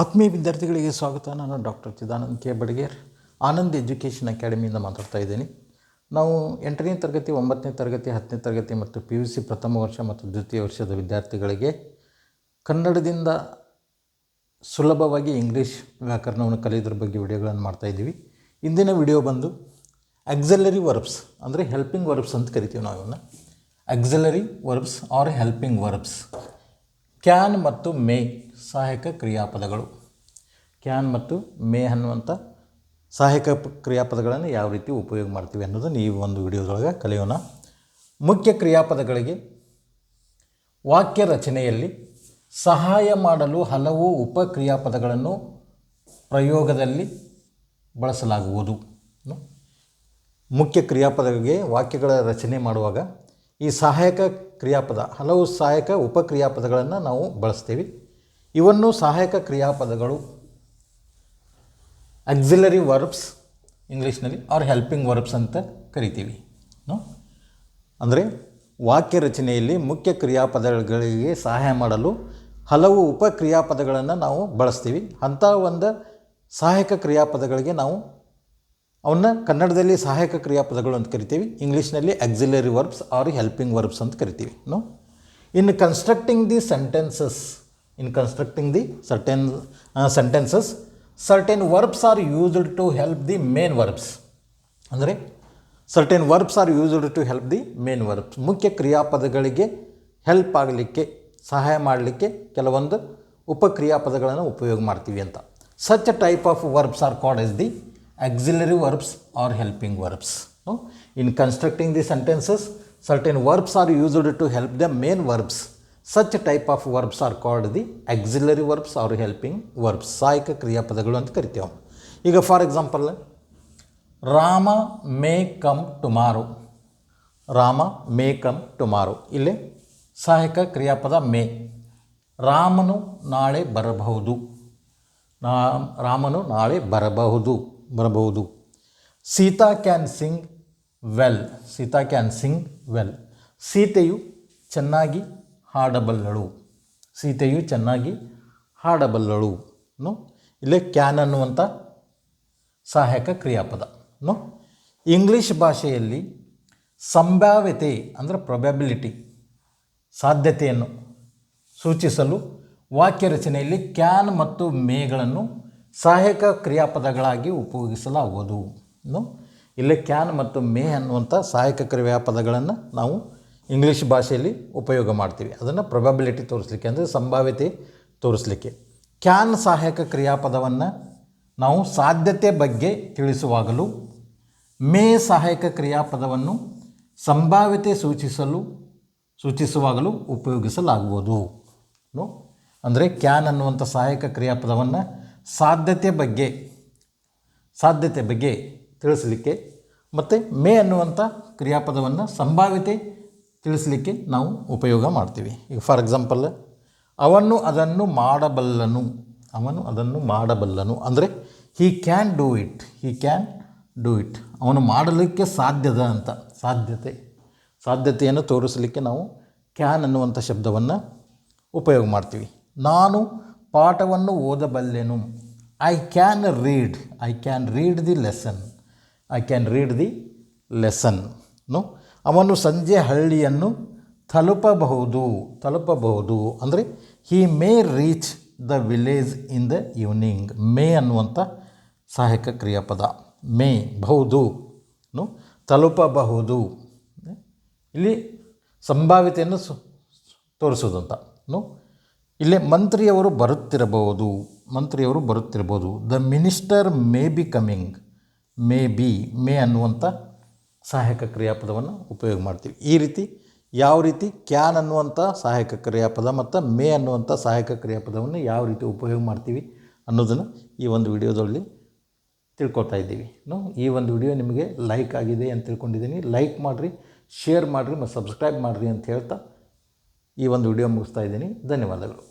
ಆತ್ಮೀಯ ವಿದ್ಯಾರ್ಥಿಗಳಿಗೆ ಸ್ವಾಗತ. ನಾನು doctor Chidanand K Badiger, Anand education ಅಕಾಡೆಮಿಯಿಂದ ಮಾತಾಡ್ತಾ ಇದ್ದೀನಿ. ನಾವು 8ನೇ ತರಗತಿ, 9ನೇ ತರಗತಿ, 10ನೇ ತರಗತಿ ಮತ್ತು PUC ಪ್ರಥಮ ವರ್ಷ ಮತ್ತು ದ್ವಿತೀಯ ವರ್ಷದ ವಿದ್ಯಾರ್ಥಿಗಳಿಗೆ ಕನ್ನಡದಿಂದ ಸುಲಭವಾಗಿ ಇಂಗ್ಲೀಷ್ ವ್ಯಾಕರಣವನ್ನು ಕಲಿಯೋದ್ರ ಬಗ್ಗೆ ವಿಡಿಯೋಗಳನ್ನು ಮಾಡ್ತಾಯಿದ್ದೀವಿ. ಇಂದಿನ ವಿಡಿಯೋ ಬಂದು ಆಕ್ಸಿಲರಿ ವರ್ಬ್ಸ್ ಅಂದರೆ ಹೆಲ್ಪಿಂಗ್ ವರ್ಬ್ಸ್ ಅಂತ ಕರಿತೀವಿ ನಾವು ಇವನ್ನ. Auxiliary verbs or helping verbs. Can ಮತ್ತು ಮೇ ಸಹಾಯಕ ಕ್ರಿಯಾಪದಗಳು. ಕ್ಯಾನ್ ಮತ್ತು ಮೇ ಅನ್ನುವಂಥ ಸಹಾಯಕ ಕ್ರಿಯಾಪದಗಳನ್ನು ಯಾವ ರೀತಿ ಉಪಯೋಗ ಮಾಡ್ತೀವಿ ಅನ್ನೋದನ್ನು ಈ ಒಂದು ವಿಡಿಯೋದೊಳಗೆ ಕಲಿಯೋಣ. ಮುಖ್ಯ ಕ್ರಿಯಾಪದಗಳಿಗೆ ವಾಕ್ಯ ರಚನೆಯಲ್ಲಿ ಸಹಾಯ ಮಾಡಲು ಹಲವು ಉಪಕ್ರಿಯಾಪದಗಳನ್ನು ಪ್ರಯೋಗದಲ್ಲಿ ಬಳಸಲಾಗುವುದು. ಮುಖ್ಯ ಕ್ರಿಯಾಪದಗಳಿಗೆ ವಾಕ್ಯಗಳ ರಚನೆ ಮಾಡುವಾಗ ಈ ಸಹಾಯಕ ಕ್ರಿಯಾಪದ, ಹಲವು ಸಹಾಯಕ ಉಪಕ್ರಿಯಾಪದಗಳನ್ನು ನಾವು ಬಳಸ್ತೀವಿ. ಇವನ್ನು ಸಹಾಯಕ ಕ್ರಿಯಾಪದಗಳು ಆಕ್ಸಿಲರಿ ವರ್ಬ್ಸ್ ಇಂಗ್ಲೀಷ್ನಲ್ಲಿ ಆರ್ ಹೆಲ್ಪಿಂಗ್ ವರ್ಬ್ಸ್ ಅಂತ ಕರಿತೀವಿ. ಅಂದರೆ ವಾಕ್ಯ ರಚನೆಯಲ್ಲಿ ಮುಖ್ಯ ಕ್ರಿಯಾಪದಗಳಿಗೆ ಸಹಾಯ ಮಾಡಲು ಹಲವು ಉಪಕ್ರಿಯಾಪದಗಳನ್ನು ನಾವು ಬಳಸ್ತೀವಿ. ಅಂಥ ಒಂದು ಸಹಾಯಕ ಕ್ರಿಯಾಪದಗಳಿಗೆ ನಾವು ಅವನ್ನ ಕನ್ನಡದಲ್ಲಿ ಸಹಾಯಕ ಕ್ರಿಯಾಪದಗಳು ಅಂತ ಕರಿತೀವಿ, ಇಂಗ್ಲೀಷ್ನಲ್ಲಿ auxiliary verbs or helping verbs ಅಂತ ಕರಿತೀವಿ. In constructing the sentences, certain verbs are used to help the main verbs. ಅಂದರೆ certain verbs are used to help the main verbs. ಮುಖ್ಯ ಕ್ರಿಯಾಪದಗಳಿಗೆ ಹೆಲ್ಪ್ ಆಗಲಿಕ್ಕೆ, ಸಹಾಯ ಮಾಡಲಿಕ್ಕೆ ಕೆಲವೊಂದು ಉಪಕ್ರಿಯಾಪದಗಳನ್ನು ಉಪಯೋಗ ಮಾಡ್ತೀವಿ ಅಂತ. Such type of verbs are called as the auxiliary verbs or helping verbs. In constructing the sentences, certain verbs are used to help the main verbs. Such type of verbs are called the auxiliary verbs or helping verbs. ಸಹಾಯಕ ಕ್ರಿಯಾಪದಗಳು ಅಂತ ಕರಿತೇವೆ. ಈಗ for example, Rama may come tomorrow. Rama may come tomorrow, ಇಲ್ಲಿ ಸಹಾಯಕ ಕ್ರಿಯಾಪದ ಮೇ. ರಾಮನು ನಾಳೆ ಬರಬಹುದು. ರಾಮನು ನಾಳೆ ಬರಬಹುದು. Sita can sing well. Sita can sing well. ಸೀತೆಯು ಚೆನ್ನಾಗಿ ಹಾಡಬಲ್ಲಳು. ಸೀತೆಯು ಚೆನ್ನಾಗಿ ಹಾಡಬಲ್ಲಳು. ಇಲ್ಲೇ ಕ್ಯಾನ್ ಅನ್ನುವಂಥ ಸಹಾಯಕ ಕ್ರಿಯಾಪದ. ಇಂಗ್ಲೀಷ್ ಭಾಷೆಯಲ್ಲಿ ಸಂಭಾವ್ಯತೆ ಅಂದರೆ ಪ್ರೊಬ್ಯಾಬಿಲಿಟಿ, ಸಾಧ್ಯತೆಯನ್ನು ಸೂಚಿಸಲು ವಾಕ್ಯ ರಚನೆಯಲ್ಲಿ ಕ್ಯಾನ್ ಮತ್ತು ಮೇಗಳನ್ನು ಸಹಾಯಕ ಕ್ರಿಯಾಪದಗಳಾಗಿ ಉಪಯೋಗಿಸಲಾಗುವುದು. ಇಲ್ಲೇ ಕ್ಯಾನ್ ಮತ್ತು ಮೇ ಅನ್ನುವಂಥ ಸಹಾಯಕ ಕ್ರಿಯಾಪದಗಳನ್ನು ನಾವು ಇಂಗ್ಲೀಷ್ ಭಾಷೆಯಲ್ಲಿ ಉಪಯೋಗ ಮಾಡ್ತೀವಿ. ಅದನ್ನು ಪ್ರೊಬಬಿಲಿಟಿ ತೋರಿಸಲಿಕ್ಕೆ, ಅಂದರೆ ಸಂಭಾವ್ಯತೆ ತೋರಿಸಲಿಕ್ಕೆ. ಕ್ಯಾನ್ ಸಹಾಯಕ ಕ್ರಿಯಾಪದವನ್ನು ನಾವು ಸಾಧ್ಯತೆ ಬಗ್ಗೆ ತಿಳಿಸುವಾಗಲೂ, ಮೇ ಸಹಾಯಕ ಕ್ರಿಯಾಪದವನ್ನು ಸಂಭಾವ್ಯತೆ ಸೂಚಿಸುವಾಗಲೂ ಉಪಯೋಗಿಸಲಾಗುವುದು. ಅಂದರೆ ಕ್ಯಾನ್ ಅನ್ನುವಂಥ ಸಹಾಯಕ ಕ್ರಿಯಾಪದವನ್ನು ಸಾಧ್ಯತೆ ಬಗ್ಗೆ ತಿಳಿಸಲಿಕ್ಕೆ ಮತ್ತು ಮೇ ಅನ್ನುವಂಥ ಕ್ರಿಯಾಪದವನ್ನು ಸಂಭಾವ್ಯತೆ ತಿಳಿಸಲಿಕ್ಕೆ ನಾವು ಉಪಯೋಗ ಮಾಡ್ತೀವಿ. ಈಗ ಫಾರ್ ಎಕ್ಸಾಂಪಲ್, ಅವನು ಅದನ್ನು ಮಾಡಬಲ್ಲನು. ಅಂದರೆ ಹಿ ಕ್ಯಾನ್ ಡೂ ಇಟ್. ಅವನು ಮಾಡಲಿಕ್ಕೆ ಸಾಧ್ಯದ ಅಂತ ಸಾಧ್ಯತೆಯನ್ನು ತೋರಿಸಲಿಕ್ಕೆ ನಾವು ಕ್ಯಾನ್ ಅನ್ನುವಂಥ ಶಬ್ದವನ್ನು ಉಪಯೋಗ ಮಾಡ್ತೀವಿ. ನಾನು ಪಾಠವನ್ನು ಓದಬಲ್ಲೆನು. I can read the lesson. ಅವನು ಸಂಜೆ ಹಳ್ಳಿಯನ್ನು ತಲುಪಬಹುದು. ಅಂದರೆ he may reach the village in the evening. May ಅನ್ನುವಂಥ ಸಹಾಯಕ ಕ್ರಿಯಾಪದ. ಮೇ ಬಹುದು, ತಲುಪಬಹುದು. ಇಲ್ಲಿ ಸಂಭಾವ್ಯತೆಯನ್ನು ತೋರಿಸೋದಂತ. ಇಲ್ಲೇ ಮಂತ್ರಿಯವರು ಬರುತ್ತಿರಬಹುದು. The minister may be coming. May ಅನ್ನುವಂಥ ಸಹಾಯಕ ಕ್ರಿಯಾಪದವನ್ನು ಉಪಯೋಗ ಮಾಡ್ತೀವಿ. ಈ ರೀತಿ ಯಾವ ರೀತಿ ಕ್ಯಾನ್ ಅನ್ನುವಂಥ ಸಹಾಯಕ ಕ್ರಿಯಾಪದ ಮತ್ತು ಮೇ ಅನ್ನುವಂಥ ಸಹಾಯಕ ಕ್ರಿಯಾಪದವನ್ನು ಯಾವ ರೀತಿ ಉಪಯೋಗ ಮಾಡ್ತೀವಿ ಅನ್ನೋದನ್ನು ಈ ಒಂದು ವಿಡಿಯೋದಲ್ಲಿ ತಿಳ್ಕೊತಾ ಇದ್ದೀವಿ. ಈ ಒಂದು ವಿಡಿಯೋ ನಿಮಗೆ ಲೈಕ್ ಆಗಿದೆ ಅಂತ ತಿಳ್ಕೊಂಡಿದ್ದೀನಿ. ಲೈಕ್ ಮಾಡಿರಿ, ಶೇರ್ ಮಾಡಿರಿ ಮತ್ತು ಸಬ್ಸ್ಕ್ರೈಬ್ ಮಾಡಿರಿ ಅಂತ ಹೇಳ್ತಾ ಈ ಒಂದು ವಿಡಿಯೋ ಮುಗಿಸ್ತಾ ಇದ್ದೀನಿ. ಧನ್ಯವಾದಗಳು.